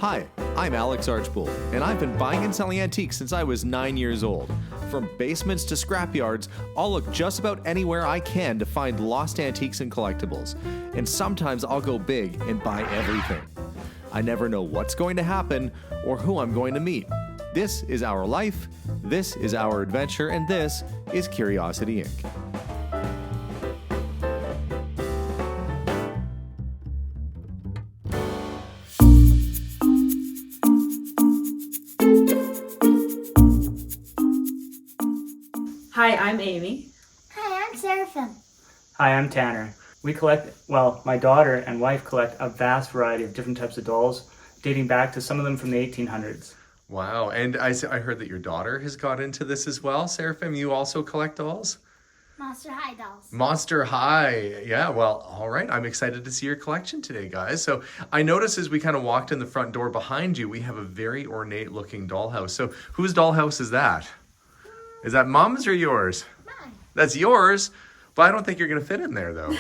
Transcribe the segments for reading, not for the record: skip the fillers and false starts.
Hi, I'm Alex Archbold, and I've been buying and selling antiques since I was 9 years old. From basements to scrapyards, I'll look just about anywhere I can to find lost antiques and collectibles. And sometimes I'll go big and buy everything. I never know what's going to happen or who I'm going to meet. This is our life, this is our adventure, and this is Curiosity Inc. Hi, I'm Amy. Hi, I'm Seraphim. Hi, I'm Tanner. We collect, well, my daughter and wife collect a vast variety of different types of dolls, dating back to some of them from the 1800s. Wow, and I heard that your daughter has got into this as well. Seraphim, you also collect dolls? Monster High dolls. Monster High. Yeah, well, all right. I'm excited to see your collection today, guys. So I noticed as we kind of walked in the front door behind you, we have a very ornate looking dollhouse. So whose dollhouse is that? Is that Mom's or yours? Mine. That's yours, but I don't think you're going to fit in there, though.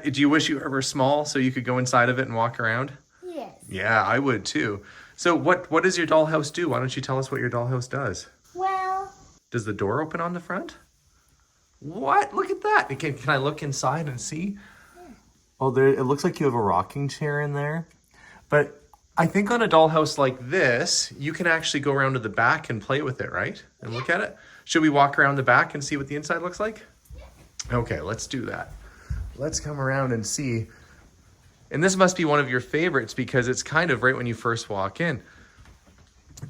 Do you wish you were small so you could go inside of it and walk around? Yes. Yeah, I would too. So what does your dollhouse do? Why don't you tell us what your dollhouse does? Well, Does the door open on the front? What? Look at that. Can I look inside and see? Oh, there. It looks like you have a rocking chair in there. But I think on a dollhouse like this, you can actually go around to the back and play with it, right? And look at it. Should we walk around the back and see what the inside looks like? Okay, let's do that. Let's come around and see. And this must be one of your favorites because it's kind of right when you first walk in.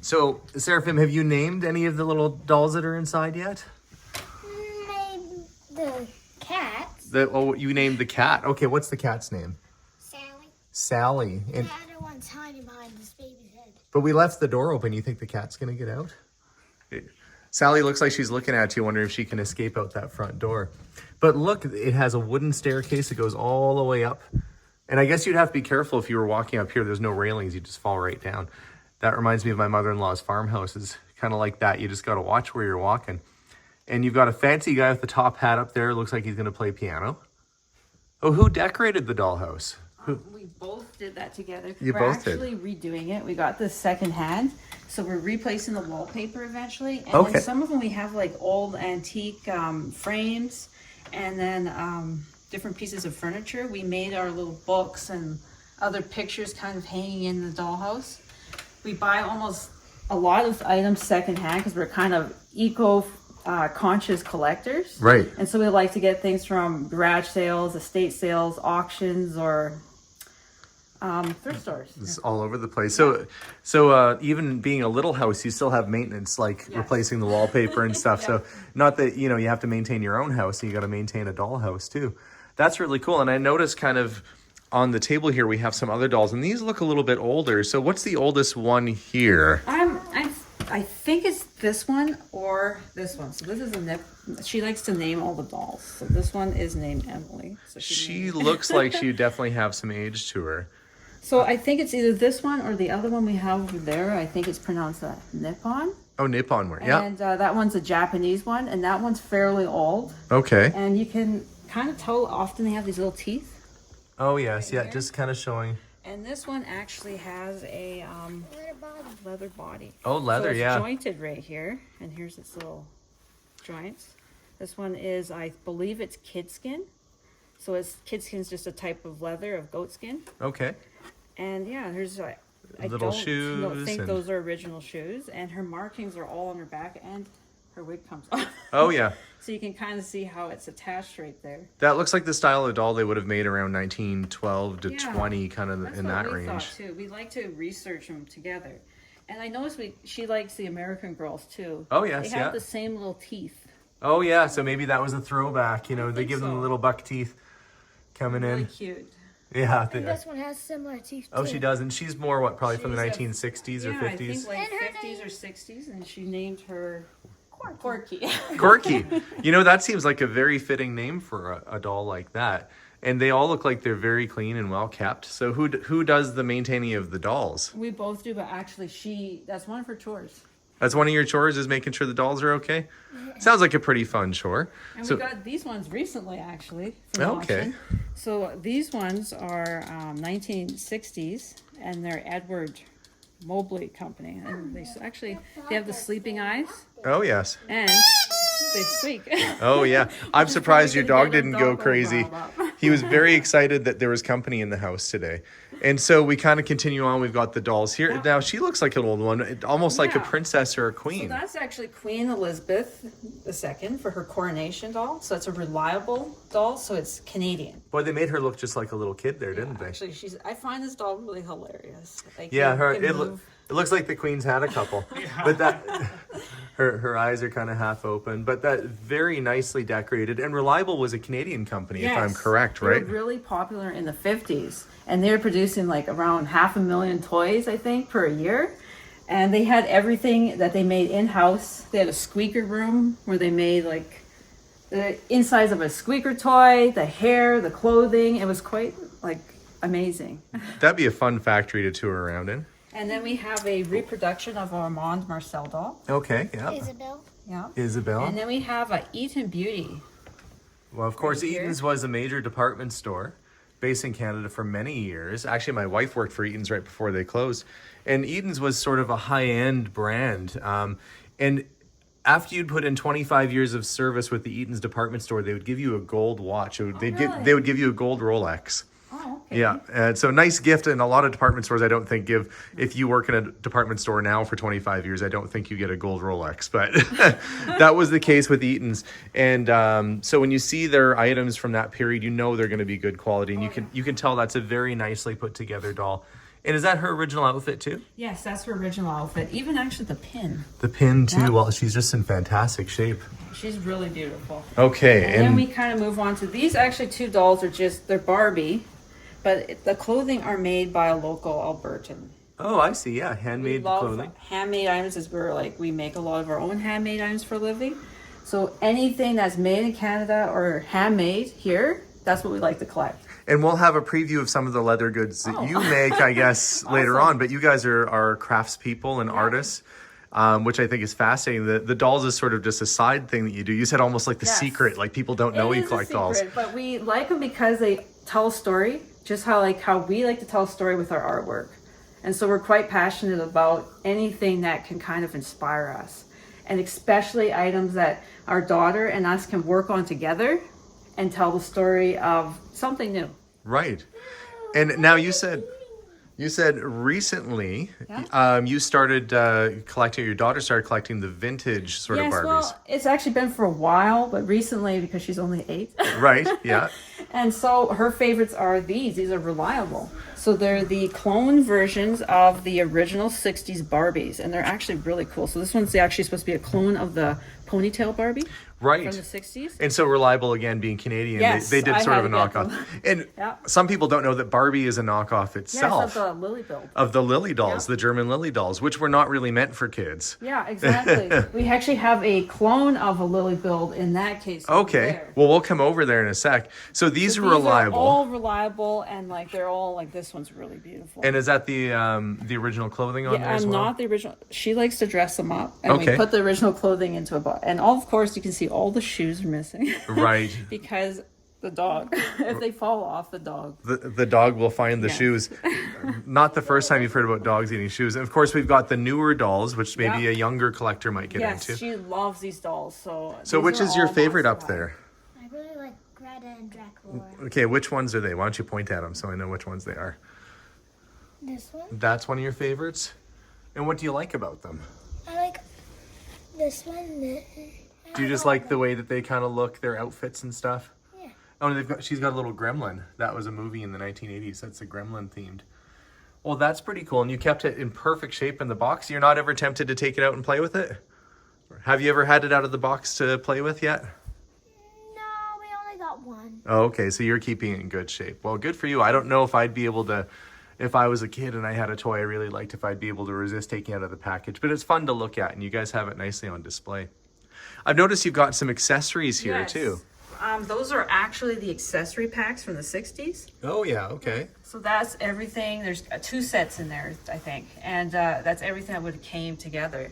So, Seraphim, have you named any of the little dolls that are inside yet? maybe the cats. You named the cat. Okay, what's the cat's name? Sally. Sally. And The other one's hiding behind this baby's head. but we left the door open. You think the cat's gonna get out? Sally looks like she's looking at you, wondering if she can escape out that front door. But look, it has a wooden staircase that goes all the way up. And I guess you'd have to be careful if you were walking up here. There's no railings. You just fall right down. That reminds me of my mother-in-law's farmhouse. It's kind of like that. You just got to watch where you're walking. And you've got a fancy guy with the top hat up there. Looks like he's going to play piano. Oh, who decorated the dollhouse? We both did that together. You we're both did. actually redoing it. We got this second hand, so we're replacing the wallpaper eventually. And Okay. then some of them we have like old antique frames, and then different pieces of furniture. We made our little books and other pictures kind of hanging in the dollhouse. We buy almost a lot of items secondhand because we're kind of conscious collectors. Right. And so we like to get things from garage sales, estate sales, auctions, or thrift stores. It's all over the place. So even being a little house, you still have maintenance, like Yes. replacing the wallpaper and stuff. Yeah. So not that, you have to maintain your own house, and you got to maintain a dollhouse too. That's really cool. And I noticed kind of on the table here, we have some other dolls, and these look a little bit older. So what's the oldest one here? I think it's this one or this one. So this is a nip. She likes to name all the dolls. So this one is named Emily. So She looks like she definitely have some age to her. So I think it's either this one or the other one we have over there. I think it's pronounced Nippon. Oh, Nippon wear. Yeah. And that one's a Japanese one, and that one's fairly old. Okay. And you can kind of tell often they have these little teeth. Oh, yes. Right Yeah. here. Just kind of showing. And this one actually has a leather body. Oh, leather. So it's yeah. jointed right here, and here's its little joints. This one is, I believe it's kid skin. So kid skin's just a type of leather of goat skin. Okay. And yeah, here's I Little don't shoes think and- those are original shoes. And her markings are all on her back, and her wig comes off. Oh, yeah. So you can kind of see how it's attached right there. That looks like the style of doll they would have made around 1912 to Yeah, 20, kind of That's in what that we range. thought too. We like to research them together. And I noticed she likes the American Girls too. Oh, yes, They have yeah. the same little teeth. Oh, yeah. So maybe that was a throwback. They think give them the so. little buck teeth coming Really in. cute. Yeah. And this one has similar teeth Oh, too. she does. And she's more, probably from the She's a- 1960s or Yeah, 50s? I think like And her 50s or 60s, and she named her Corky. Corky. That seems like a very fitting name for a doll like that. And they all look like they're very clean and well kept. So who does the maintaining of the dolls? We both do, but actually that's one of her chores. That's one of your chores, is making sure the dolls are okay? Sounds like a pretty fun chore. And So- we got these ones recently, actually. From Okay. auction. So these ones are 1960s, and they're Edward Mobley Company, and they have the sleeping eyes, Oh, yes. and they squeak. Oh, yeah. I'm Which is surprised your probably dog gonna didn't get go the dog all crazy. riled up. He was very excited that there was company in the house today. And so we kind of continue on. We've got the dolls here. Now, she looks like an old one, almost like a Yeah. princess or a So queen. that's actually Queen Elizabeth II for her coronation doll. So it's a reliable doll, so it's Canadian. Boy, they made her look just like a little kid there, didn't they? Actually, I find this doll really hilarious. Like, Yeah, you can move. it looks like the queen's had a couple. But that her eyes are kind of half open, but that very nicely decorated. And Reliable was a Canadian company, if I'm Yes. correct, They right? were really popular in the 50s, and they were producing like around 500,000 toys, I think, per year. And they had everything that they made in-house. They had a squeaker room where they made like the insides of a squeaker toy, the hair, the clothing. It was quite like amazing. That'd be a fun factory to tour around in. And then we have a reproduction of our Armand Marcel doll. Okay, yeah. Isabel. Yeah. Isabel. And then we have a Eaton Beauty. Well, of course, Right here. Eaton's was a major department store based in Canada for many years. Actually, my wife worked for Eaton's right before they closed. And Eaton's was sort of a high-end brand. And after you'd put in 25 years of service with the Eaton's department store, they would give you a gold watch. They would give you a gold Rolex. Oh, okay. Yeah, so nice gift. And a lot of department stores, I don't think give, if you work in a department store now for 25 years, I don't think you get a gold Rolex, but that was the case with Eaton's. And so when you see their items from that period, you know they're going to be good quality, and you can tell that's a very nicely put together doll. And is that her original outfit too? Yes, that's her original outfit. Even actually the pin. The pin too. Yeah. Well, she's just in fantastic shape. She's really beautiful. Okay, And then we kind of move on to these. Actually, two dolls are they're Barbie, but the clothing are made by a local Albertan. oh, I see. Yeah, We handmade love clothing. handmade items, as we make a lot of our own handmade items for a living. So anything that's made in Canada or handmade here, that's what we like to collect. And we'll have a preview of some of the leather goods that you make, I guess, later Awesome. on. But you guys are craftspeople and artists, which I think is fascinating. The dolls is sort of just a side thing that you do. You said almost like the Yes. secret, like people don't know It you is a collect dolls. secret, but we like them because they tell a story, just how we like to tell a story with our artwork. And so we're quite passionate about anything that can kind of inspire us. And especially items that our daughter and us can work on together and tell the story of something new. Right. And now you said recently you started collecting, your daughter started collecting the vintage sort of Barbies. Well, it's actually been for a while, but recently because she's only 8. Right, yeah. And so her favorites are these. These are reliable. So they're the clone versions of the original 60s Barbies, and they're actually really cool. So this one's actually supposed to be a clone of the ponytail Barbie Right. from the 60s. And so Reliable, again, being Canadian, Yes, they did I sort of a had to get knockoff. them. And Yeah. some people don't know that Barbie is a knockoff itself. Yes, of the Lily build. Of the Lily dolls, Yeah. the German Lily dolls, which were not really meant for kids. Yeah, exactly. We actually have a clone of a Lily build in that case. over Okay, there. well, we'll come over there in a sec. So these are These reliable. Are all reliable, and they're all this one's really beautiful. And is that the original clothing on there as I'm well? not the original. She likes to dress them up, and Okay. we put the original clothing into a box. And of course, you can see all the shoes are missing. Right. Because the dog, if they fall off, the dog. The dog will find the Yes. shoes. Not the first time you've heard about dogs eating shoes. And of course, we've got the newer dolls, which maybe Yeah. a younger collector might get Yes, into. she loves these dolls. So So these which are is your all favorite must up have. there? I really like Greta and Dracula. Okay, which ones are they? Why don't you point at them so I know which ones they are? This one. That's one of your favorites? And what do you like about them? I like this one. Do you just like the way that they kind of look, their outfits and stuff? Yeah. Oh, and she's got a little gremlin. That was a movie in the 1980s. That's a gremlin themed. Well, that's pretty cool. And you kept it in perfect shape in the box. You're not ever tempted to take it out and play with it? Have you ever had it out of the box to play with yet? No, we only got one. Oh, okay. So you're keeping it in good shape. Well, good for you. I don't know if I'd be able to, if I was a kid and I had a toy I really liked, if I'd be able to resist taking it out of the package. But it's fun to look at, and you guys have it nicely on display. I've noticed you've got some accessories here Yes. too. Those are actually the accessory packs from the 60s. Oh yeah, okay. So that's everything. There's 2 sets in there, I think. And that's everything that would have came together.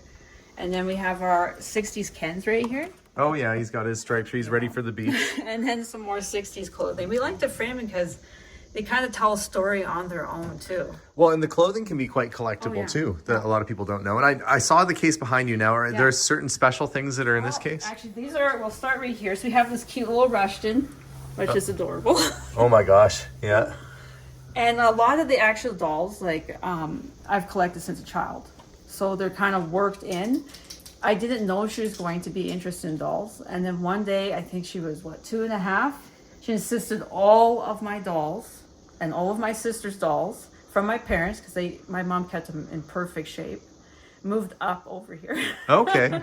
And then we have our 60s Kens right here. Oh yeah, he's got his stripes. He's ready for the beach. And then some more 60s clothing. We like to frame it because they kind of tell a story on their own too. Well, and the clothing can be quite collectible yeah. too, that a lot of people don't know. And I saw the case behind you now. Are there certain special things that are in this case? Actually, these are, we'll start right here. So we have this cute little Rushton, which is adorable. Oh my gosh, yeah. And a lot of the actual dolls, like, I've collected since a child. So they're kind of worked in. I didn't know she was going to be interested in dolls. And then one day, I think she was, 2.5? She insisted all of my dolls and all of my sister's dolls from my parents, because my mom kept them in perfect shape, moved up over here. Okay.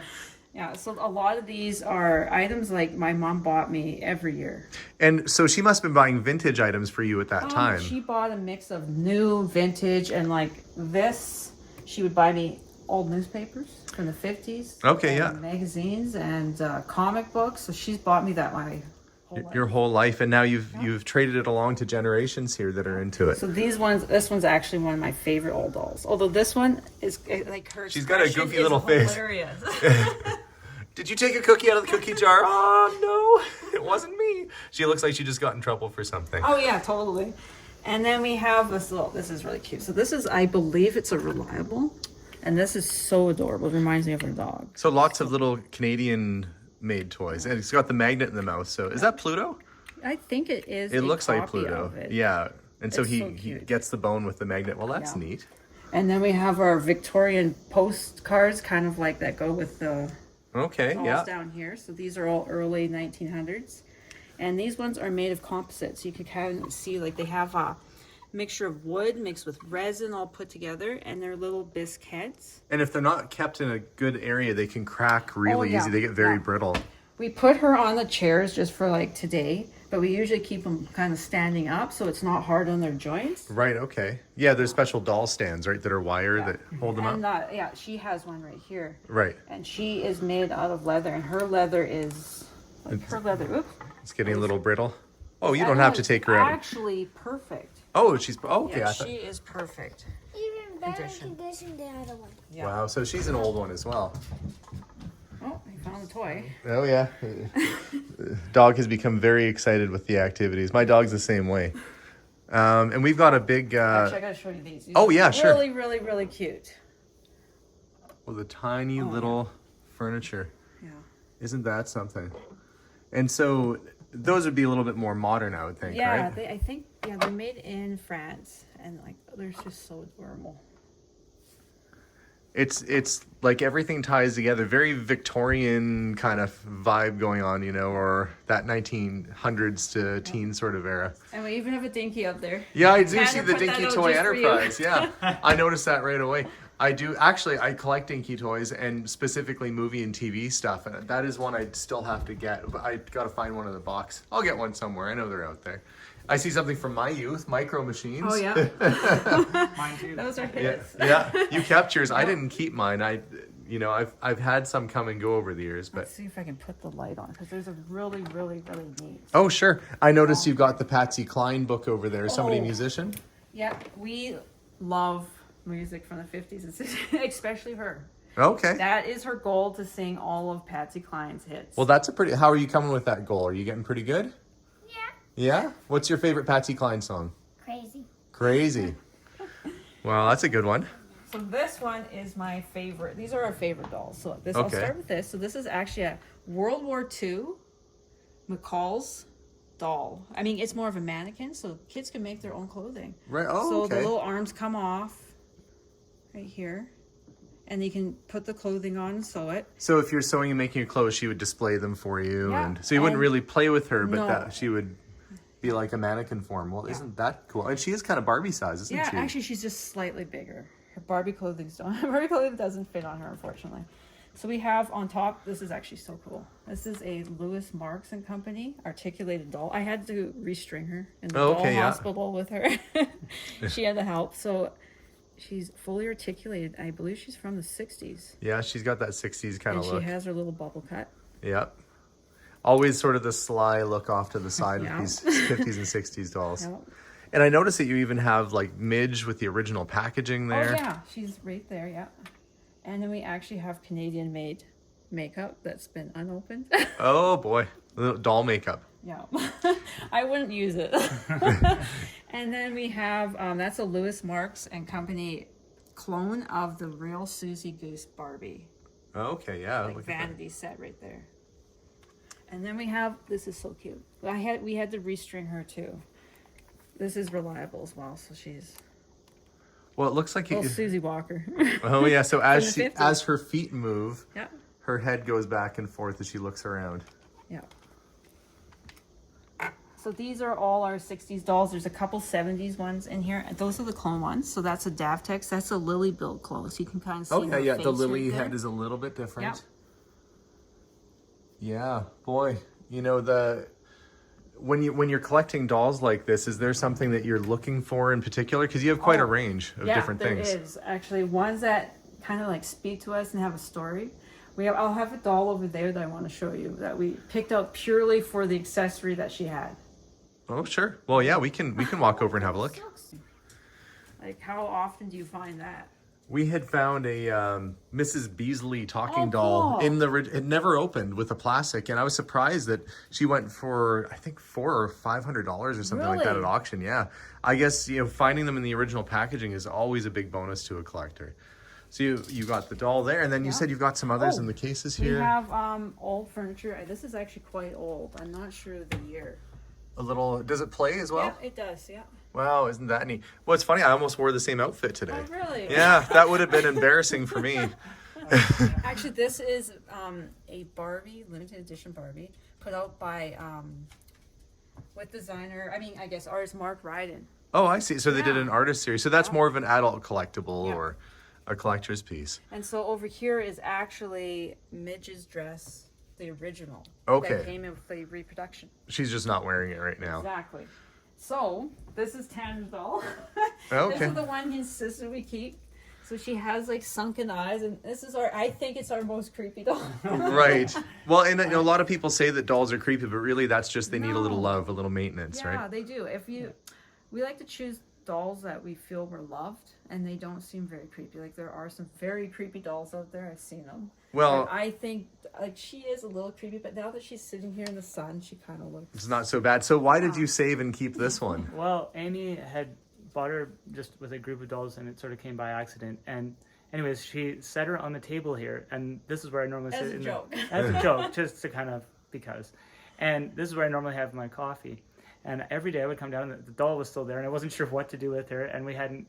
Yeah, so a lot of these are items like my mom bought me every year. And so she must have been buying vintage items for you at that time. She bought a mix of new, vintage, and like this, she would buy me old newspapers from the 50s. Okay, and magazines and comic books. So she's bought me that my whole life. Your whole life, and now you've traded it along to generations here that are into it. So this one's actually one of my favorite old dolls. Although this one is like her. She's got a expression goofy is little face. hilarious. Did you take a cookie out of the cookie jar? Oh no, it wasn't me. She looks like she just got in trouble for something. Oh yeah, totally. And then we have this little. This is really cute. So this is, I believe, it's a reliable, and this is so adorable. It reminds me of our dog. So lots of little Canadian-made toys, and it's got the magnet in the mouth. So is that Pluto? I think it is. It a looks like copy Pluto. of it. Yeah, and so It's he so he cute. gets the bone with the magnet. Well, that's Yeah. neat. And then we have our Victorian postcards, kind of like that go with the Okay, dolls yeah. down here. So these are all early 1900s. And these ones are made of composite. So you can kind of see, like, they have a mixture of wood mixed with resin all put together, and they're little bisque heads. And if they're not kept in a good area, they can crack really yeah, easy. They get very yeah. brittle. We put her on the chairs just for like today, but we usually keep them kind of standing up so it's not hard on their joints. Right, okay. Yeah, there's special doll stands, right, that are wire that hold them And up. yeah, she has one right here. Right. And she is made out of leather, and her leather is like her leather. Oops. It's getting a little brittle. Oh, you don't have to take her out. Actually, perfect. Oh, she's okay. Yeah, I thought, she is perfect. Even better Condition. condition than the other one. Yeah. wow, so she's an old one as well. Oh, I found a toy. Oh yeah. Dog has become very excited with the activities. My dog's the same way. And we've got a big Actually, I gotta show you these. These oh, are yeah, sure. Really, really, really cute. with a tiny little furniture. Yeah. Isn't that something? And so those would be a little bit more modern, I would think, Yeah, right? I think they're made in France, and like they're just so adorable. It's like everything ties together. Very Victorian kind of vibe going on, you know, or that 1900s to teen sort of era. And we even have a dinky up there. Yeah, I do Tanner see the put that Dinky out Toy just for you. Enterprise. Yeah, I noticed that right away. I do. Actually, I collect Dinky toys and specifically movie and TV stuff. And that is one I still have to get. But I got to find one in the box. I'll get one somewhere. I know they're out there. I see something from my youth, Micro Machines. Oh yeah, Mine too. those are Yeah, his. yeah. You kept yours. I didn't keep mine. I've had some come and go over the years, but Let's see if I can put the light on, because there's a really, really, really neat. oh sure. I noticed you've got the Patsy Cline book over there. Somebody a Oh. musician? Yeah, we love music from the 50s and 60s, especially her. Okay. That is her goal, to sing all of Patsy Cline's hits. Well, that's a pretty. How are you coming with that goal? Are you getting pretty good? Yeah. Yeah. What's your favorite Patsy Cline song? Crazy. Crazy. Well, that's a good one. So this one is my favorite. These are our favorite dolls. So I'll Okay. start with this. So this is actually a World War II McCall's doll. I mean, it's more of a mannequin, so kids can make their own clothing. Right. Oh, So okay. the little arms come off right here, and you can put the clothing on and sew it. So if you're sewing and making your clothes, she would display them for you, Yeah, and so you wouldn't and- really play with her, but No. that she would be like a mannequin form. Well, isn't that cool? And she is kind of Barbie size, isn't Yeah, she? actually, she's just slightly bigger. Her Barbie clothing doesn't fit on her, unfortunately. So we have on top, this is actually so cool. This is a Lewis Marks and Company articulated doll. I had to restring her in the Oh, doll okay, yeah. hospital with her. She had the help. So she's fully articulated. I believe she's from the 60s. Yeah, she's got that 60s kind And of she look. has her little bubble cut. Yep. Always sort of the sly look off to the side Yeah. with these 50s and 60s dolls. Yep. And I noticed that you even have like Midge with the original packaging there. Oh, yeah. She's right there, yeah. And then we actually have Canadian-made makeup that's been unopened. Oh boy, little doll makeup. Yeah, I wouldn't use it. And then we have, that's a Lewis Marks and Company clone of the real Susie Goose Barbie. Okay, yeah. Like look at that. vanity set right there. And then we have, this is so cute. We had to restring her too. This is reliable as well, so she's Well, it looks like little Susie Walker. Oh yeah, so as the she 50s. as her feet move, Yeah, her head goes back and forth as she looks around. yeah. So these are all our 60s dolls. There's a couple 70s ones in here. Those are the clone ones. So that's a Davtex. That's a Lily build clone. So you can kind of see Oh yeah, her yeah. face The lily right there. head is a little bit different. Yep. Yeah, boy. You know when you're collecting dolls like this, is there something that you're looking for in particular? Because you have quite a range of different things. There is actually ones that kind of like speak to us and have a story. I'll have a doll over there that I want to show you that we picked out purely for the accessory that she had. Oh sure. Well, yeah, we can walk over and have a look. Like, how often do you find that? We had found a Mrs. Beasley talking Oh, doll cool. in it never opened with a plastic, and I was surprised that she went for I think $400 or $500 or something like that Really? at auction. Yeah, I guess finding them in the original packaging is always a big bonus to a collector. So you got the doll there, and then you said you've got some others Oh, in the cases We here. have old furniture. This is actually quite old. I'm not sure the year. A little. Does it play as well? Yeah, it does. Yeah. Wow, isn't that neat? Well, it's funny. I almost wore the same outfit today. Oh, really? Yeah, that would have been embarrassing for me. Actually, this is a Barbie, limited edition Barbie, put out by with designer. I guess artist Mark Ryden. Oh, I see. So they did Yeah. an artist series. So that's Yeah. more of an adult collectible Yeah. or a collector's piece. And so over here is actually Midge's dress, the original. Okay. That came in with the reproduction. She's just not wearing it right now. Exactly. So this is Tanner's doll. Okay. This is the one he insisted we keep. So she has like sunken eyes, and this is I think it's our most creepy doll. Right. Well, and a lot of people say that dolls are creepy, but really that's just they need a little No. love, a little maintenance, Yeah, right? they do. We like to choose dolls that we feel were loved, and they don't seem very creepy. Like there are some very creepy dolls out there. I've seen them. Well, And I think like she is a little creepy, but now that she's sitting here in the sun, she kind of looks. it's not so bad. So why did you save and keep this one? Well, Amy had bought her just with a group of dolls, and it sort of came by accident. And anyways, she set her on the table here, and this is where I normally As sit. a joke. As a joke, just to kind of because. And this is where I normally have my coffee. And every day I would come down, and the doll was still there, and I wasn't sure what to do with her, and we hadn't,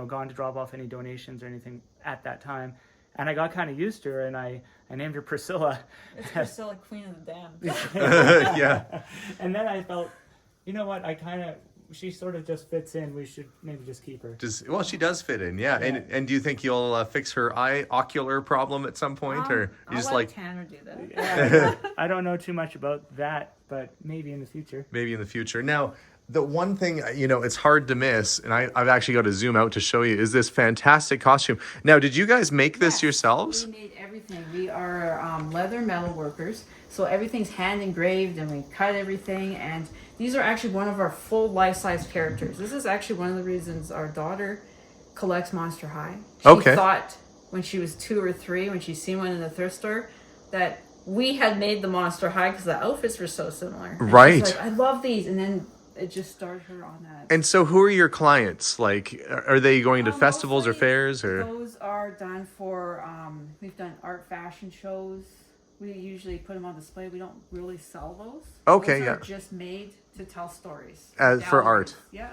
gone to drop off any donations or anything at that time. And I got kind of used to her, and I named her Priscilla. It's Priscilla, Queen of the Damned. Yeah. And then I felt, you know what, she sort of just fits in. We should maybe just keep her. Well, she does fit in, yeah. And do you think you'll fix her ocular problem at some point, or you I'll just let like Tanner do that. Yeah, I don't know too much about that, but maybe in the future. maybe in the future? Now, the one thing it's hard to miss, and I've actually got to zoom out to show you, is this fantastic costume. Now, did you guys make this Yes, yourselves? We made everything. We are leather metal workers, so everything's hand engraved, and we cut everything. And these are actually one of our full life-size characters. This is actually one of the reasons our daughter collects Monster High. She Okay. thought when she was 2 or 3, when she seen one in the thrift store, that we had made the Monster High because the outfits were so similar. And Right. she's like, I love these, and then it just started her on that. And so, who are your clients? Like, are they going to festivals or Mostly fairs, or? Those are done for, we've done art fashion shows. We usually put them on display. We don't really sell those. Okay, Those yeah. are just made to tell stories. For art. Galleries. Yeah.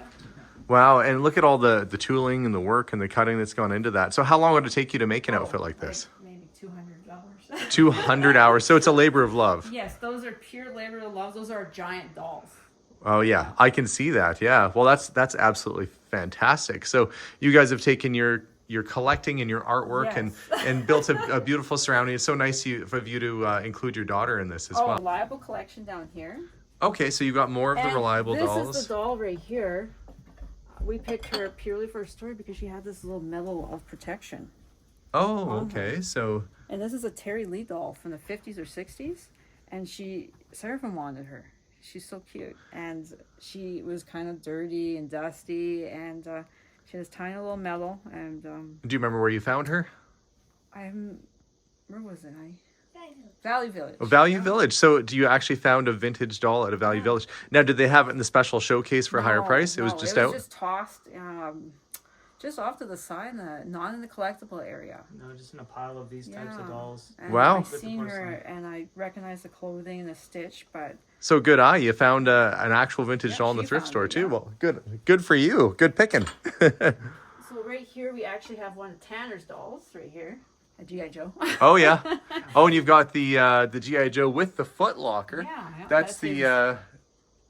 Wow, and look at all the tooling and the work and the cutting that's gone into that. So, how long would it take you to make an outfit like this? Maybe $200. 200 hours. So it's a labor of love. Yes, those are pure labor of love. Those are giant dolls. Oh yeah, I can see that. Yeah. Well, that's absolutely fantastic. So you guys have taken your collecting and your artwork and built a beautiful surrounding. It's so nice of you to include your daughter in this as well. Reliable collection down here. Okay, so you got more of the And reliable dolls. This is the doll right here. We picked her purely for her story because she had this little medal of protection. Oh, okay. So And this is a Terry Lee doll from the 50s or 60s. And Seraphim wanted her. She's so cute. And she was kind of dirty and dusty. And she has tiny little medal. And do you remember where you found her? where was it? Value Village. Value Village. So do you actually found a vintage doll at a Value Village? Now, did they have it in the special showcase for a higher price? It was just out? just tossed just off to the side, not in the collectible area. No, just in a pile of these types of dolls. And Wow. I've seen her and I recognize the clothing and the stitch, but So good eye. You found an actual vintage Yeah, doll in the she thrift found store it, too. yeah. Well, good for you. Good picking. so right here we actually have one of Tanner's dolls right here, a G.I. Joe. Oh yeah. Oh, and you've got the G.I. Joe with the foot locker. Yeah, That's his. the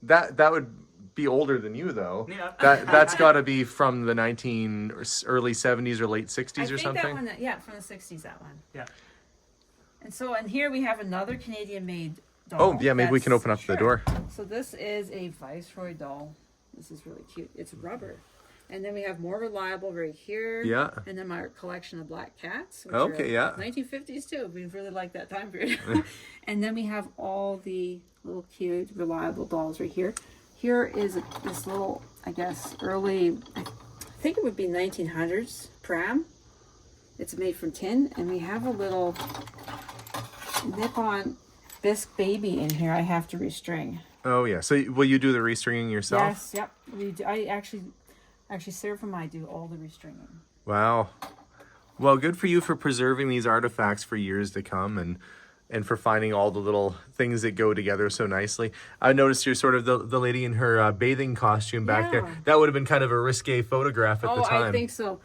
that would be older than you though. Yeah. That's got to be from the early 70s or late 60s I or think something. that one, yeah, from the 60s, that one. Yeah. And so, and here we have another Canadian-made doll. Oh yeah, maybe we can open up the door. So this is a Viceroy doll. This is really cute. It's rubber. And then we have more reliable right here. Yeah. And then my collection of black cats. Which Okay, are yeah. 1950s too. We really like that time period. And then we have all the little cute reliable dolls right here. Here is this little, I guess, early, I think it would be 1900s pram. It's made from tin. And we have a little nip-on bisque baby in here I have to restring. Oh yeah. So will you do the restringing yourself? Yes, yep. We do. I actually Sarah from I do all the restringing. Wow. Well, good for you for preserving these artifacts for years to come and for finding all the little things that go together so nicely. I noticed you're sort of the lady in her bathing costume back there. Yeah. That would have been kind of a risque photograph at the time. I think so.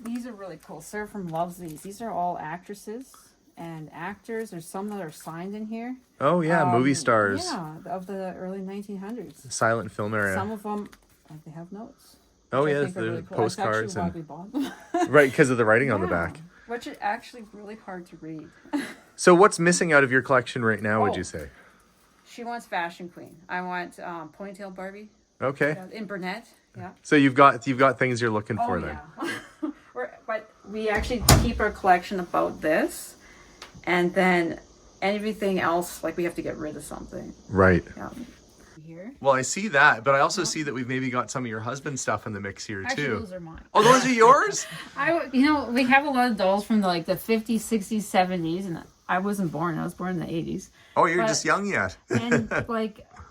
These are really cool. Sarah from loves these. These are all actresses and actors. There's some that are signed in here. Oh yeah, movie stars. Yeah, of the early 1900s. Silent film era. Some of them, they have notes. Oh which I yeah, think are the really cool. postcards That's actually and why we bought them. right, because of the writing on the Yeah. back. Which is actually really hard to read. So what's missing out of your collection right now, would Oh. you say? She wants Fashion Queen. I want ponytail Barbie Okay. in brunette. Yeah. So you've got things you're looking for then. Yeah. But we actually keep our collection about this, and then everything else, like we have to get rid of something. Right. Yeah. Here. Well, I see that, but I also see that we've maybe got some of your husband's stuff in the mix here Actually, too. those are mine. Oh, those are yours? We have a lot of dolls from the 50s, 60s, 70s, and I wasn't born. I was born in the 80s. Oh, you're But- just young yet. And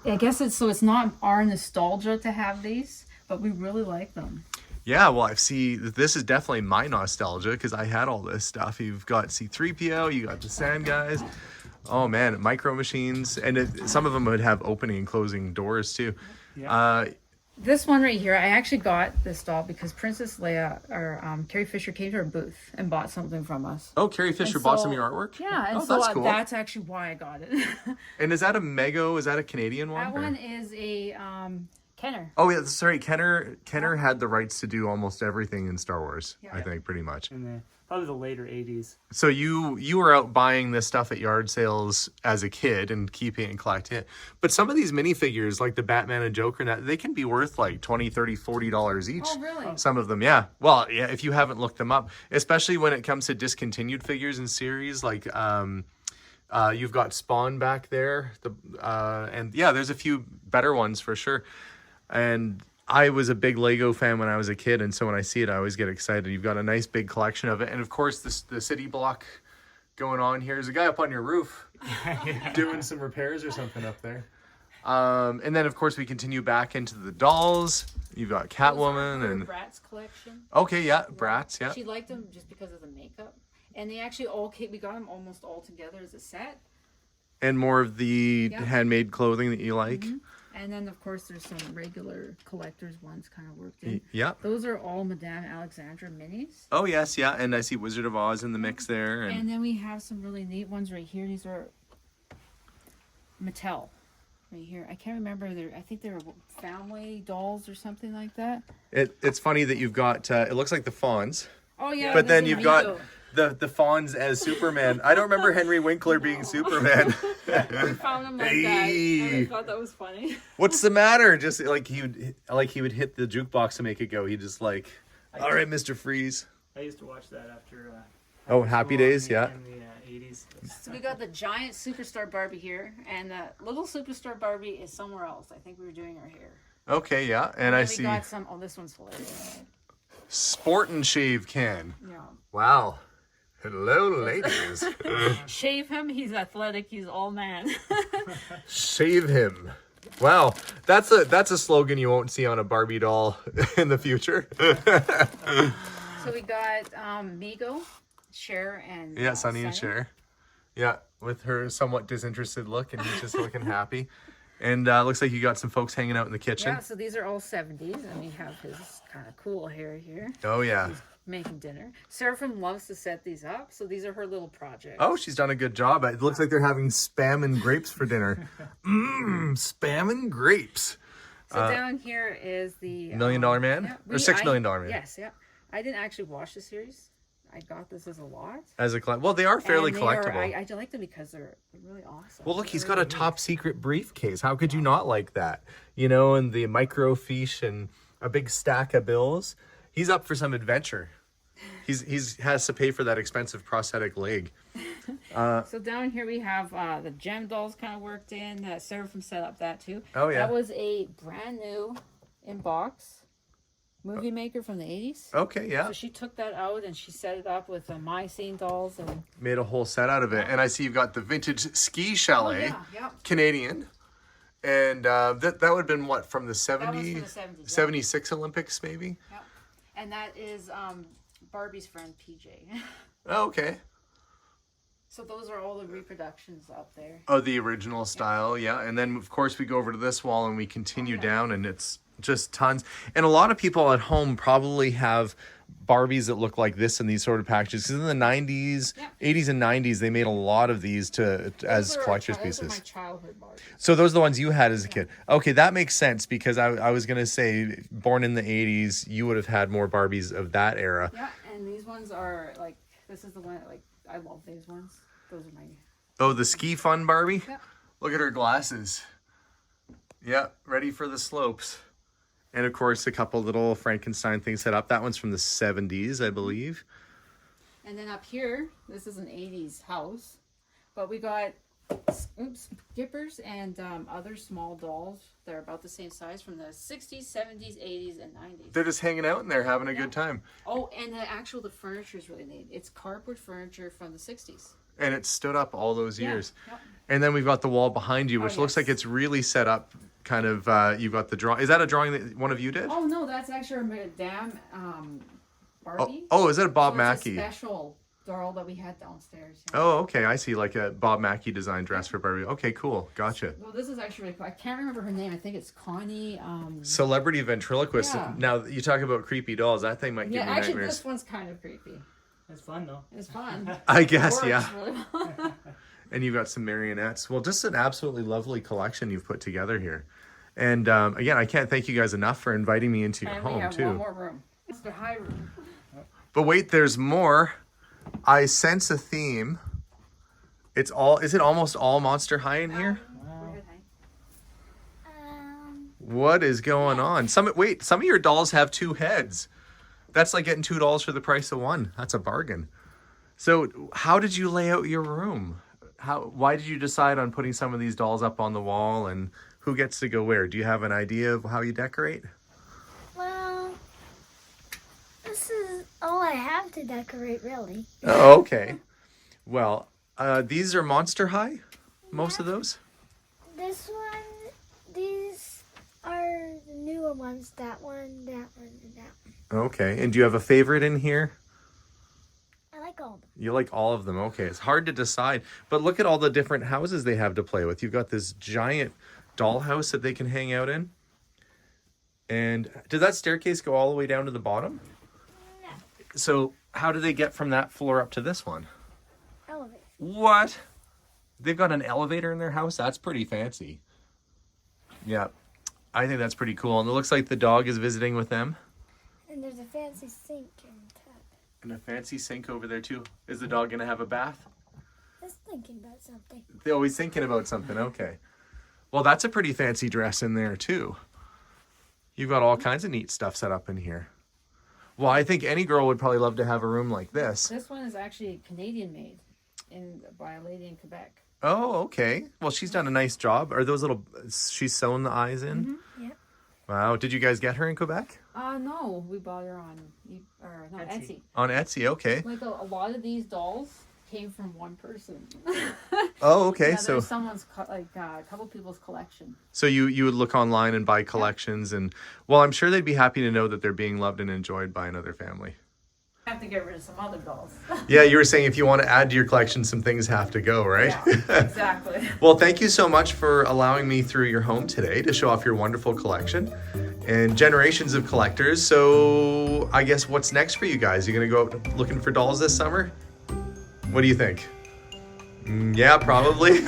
I guess it's not our nostalgia to have these, but we really like them. Yeah, well, I see that this is definitely my nostalgia because I had all this stuff. You've got C-3PO, you got the Sand Guys. Oh man, Micro Machines, and some of them would have opening and closing doors too. Yeah. This one right here, I actually got this doll because Princess Leia or Carrie Fisher came to our booth and bought something from us. Oh, Carrie Fisher And bought so- some of your artwork? Yeah, and oh, so that's cool. that's actually why I got it. And is that a Mego? Is that a Canadian one? That or- one is a Kenner. Oh yeah, sorry. Kenner had the rights to do almost everything in Star Wars. Yeah. I think pretty much. In probably the later 80s. So you were out buying this stuff at yard sales as a kid and keeping it and collecting it. But some of these minifigures, like the Batman and Joker, they can be worth like $20, $30, $40 each. Oh, really? Some of them, yeah. Well, yeah, if you haven't looked them up, especially when it comes to discontinued figures in series, like you've got Spawn back there, and yeah, there's a few better ones for sure. And I was a big Lego fan when I was a kid, and so when I see it, I always get excited. You've got a nice big collection of it, and of course, the city block going on here. There's a guy up on your roof doing some repairs or something up there. And then, of course, we continue back into the dolls. You've got Catwoman and Bratz collection. okay, yeah, Bratz, yeah. She liked them just because of the makeup, and they actually we got them almost all together as a set. And more of the Yeah. handmade clothing that you like. And then, of course, there's some regular collector's ones kind of worked in. Yeah. Those are all Madame Alexandra minis. Oh yes, yeah, and I see Wizard of Oz in the mix there, and And then we have some really neat ones right here. These are Mattel right here. I can't remember. I think they were family dolls or something like that. it's funny that you've got it looks like the Fawns, Oh, yeah. but this then is you've got Miko. the Fawns as Superman. I don't remember Henry Winkler being Superman. We found them like that. And I thought that was funny. What's the matter? Just like he would hit the jukebox to make it go. He just like, all right, Mr. Freeze. I used to watch that after. Oh, Happy school Days, in yeah. the 80s. So we got the giant superstar Barbie here, and the little superstar Barbie is somewhere else. I think we were doing her hair. Okay, yeah, and I Then see we got some. Oh, this one's hilarious. Sport and Shave can. Yeah. Wow. Hello, ladies. Shave him, he's athletic, he's all man. Shave him. Wow, that's a slogan you won't see on a Barbie doll in the future. So we got Migo, Cher, and Yeah, Sunny and Cher. Yeah, with her somewhat disinterested look, and he's just looking happy. And looks like you got some folks hanging out in the kitchen. Yeah, so these are all 70s, and we have his kind of cool hair here. Oh yeah. Making dinner. Seraphim loves to set these up, so these are her little projects. Oh, she's done a good job. It looks like they're having spam and grapes for dinner. Spam and grapes. So down here is the $1 Million Man? yeah, Or $6 million Man? Yes, yeah. I didn't actually watch the series. I got this as a lot. As a well, they are fairly And collectible. I like them because they're really awesome. Well, look, he's They're got a really top secret briefcase. How could you not like that? You know, and the microfiche and a big stack of bills. He's up for some adventure. He's has to pay for that expensive prosthetic leg. So down here we have the gem dolls kind of worked in. Seraphim set up that too. Oh, yeah. That was a brand new in box movie maker from the 80s. Okay, yeah. So she took that out and she set it up with my scene dolls and Made a whole set out of it. And I see you've got the vintage ski chalet, Canadian. And that would have been what, from the 70s? That was from the 70s, yeah. 76 Olympics, maybe? Yep. And that is Barbie's friend PJ. Oh, okay. So those are all the reproductions up there. Oh, the original style, yeah. And then, of course, we go over to this wall and we continue down, and it's just tons. And a lot of people at home probably have Barbies that look like this in these sort of packages. Because in the 90s, 80s and 90s, they made a lot of these as collector's pieces. Those are my childhood Barbies. So those are the ones you had as a kid. Okay, that makes sense, because I was going to say, born in the 80s, you would have had more Barbies of that era. Yeah, and these ones are like, this is the one, like, I love these ones. Those are my... Oh, the ski fun Barbie? Yeah. Look at her glasses. Yeah, ready for the slopes. And of course, a couple little Frankenstein things set up. That one's from the 70s, I believe. And then up here, this is an 80s house. But we got skippers and other small dolls. They're about the same size from the 60s, 70s, 80s, and 90s. They're just hanging out in there, having a good time. Oh, and the furniture is really neat. It's cardboard furniture from the 60s. And it stood up all those years. Yep. And then we've got the wall behind you, which looks like it's really set up kind of, you've got the drawing. Is that a drawing that one of you did? Oh, no, that's actually a Madame Barbie. Oh, is that a Bob So Mackie? It's a special doll that we had downstairs. Yeah. Oh, okay. I see, like a Bob Mackie design dress for Barbie. Okay, cool. Gotcha. Well, this is actually really cool. I can't remember her name. I think it's Connie. Celebrity ventriloquist. Yeah. Now, you talk about creepy dolls. That thing might give Yeah, me actually, nightmares. this one's kind of creepy. It's fun though. It's fun. I guess, Works yeah. really well. And you've got some marionettes. Well, just an absolutely lovely collection you've put together here. And again, I can't thank you guys enough for inviting me into your And we home, have too. one more room. It's the high room. But wait, there's more. I sense a theme. Is it almost all Monster High in here? What is going on? Some of your dolls have two heads. That's like getting $2 for the price of one. That's a bargain. So how did you lay out your room? Why did you decide on putting some of these dolls up on the wall, and who gets to go where? Do you have an idea of how you decorate? Well, this is all I have to decorate, really. Oh, okay. Well, these are Monster High, most of those? This one, these are the newer ones. That one, and that one. Okay. And do you have a favorite in here? I like all of them. You like all of them. Okay. It's hard to decide. But look at all the different houses they have to play with. You've got this giant dollhouse that they can hang out in. And did that staircase go all the way down to the bottom? No. So how do they get from that floor up to this one? Elevator. What? They've got an elevator in their house? That's pretty fancy. Yeah. I think that's pretty cool. And it looks like the dog is visiting with them. And there's a fancy sink and tub. And a fancy sink over there too. Is the dog gonna have a bath? Just thinking about something. They're always thinking about something. Okay. Well, that's a pretty fancy dress in there too. You've got all kinds of neat stuff set up in here. Well, I think any girl would probably love to have a room like this. This one is actually Canadian made by a lady in Quebec. Oh, okay. Well, she's done a nice job. Are those little, she's sewn the eyes in? Yep. Wow. Did you guys get her in Quebec? No, we bought her on Etsy. On Etsy, okay. Like a lot of these dolls came from one person. Oh, okay. Yeah, So there's someone's a couple people's collection. so you would look online and buy collections, and well, I'm sure they'd be happy to know that they're being loved and enjoyed by another family. Have to get rid of some other dolls. Yeah, you were saying if you want to add to your collection, some things have to go, right? Yeah, exactly. Well, thank you so much for allowing me through your home today to show off your wonderful collection and generations of collectors. So I guess what's next for you guys? You gonna go out looking for dolls this summer? What do you think? Yeah, probably.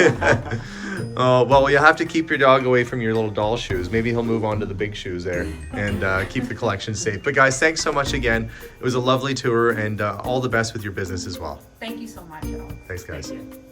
Oh, well, you'll have to keep your dog away from your little doll shoes. Maybe he'll move on to the big shoes there and keep the collection safe. But guys, thanks so much again. It was a lovely tour, and all the best with your business as well. Thank you so much, y'all. Thanks, guys. Thank you.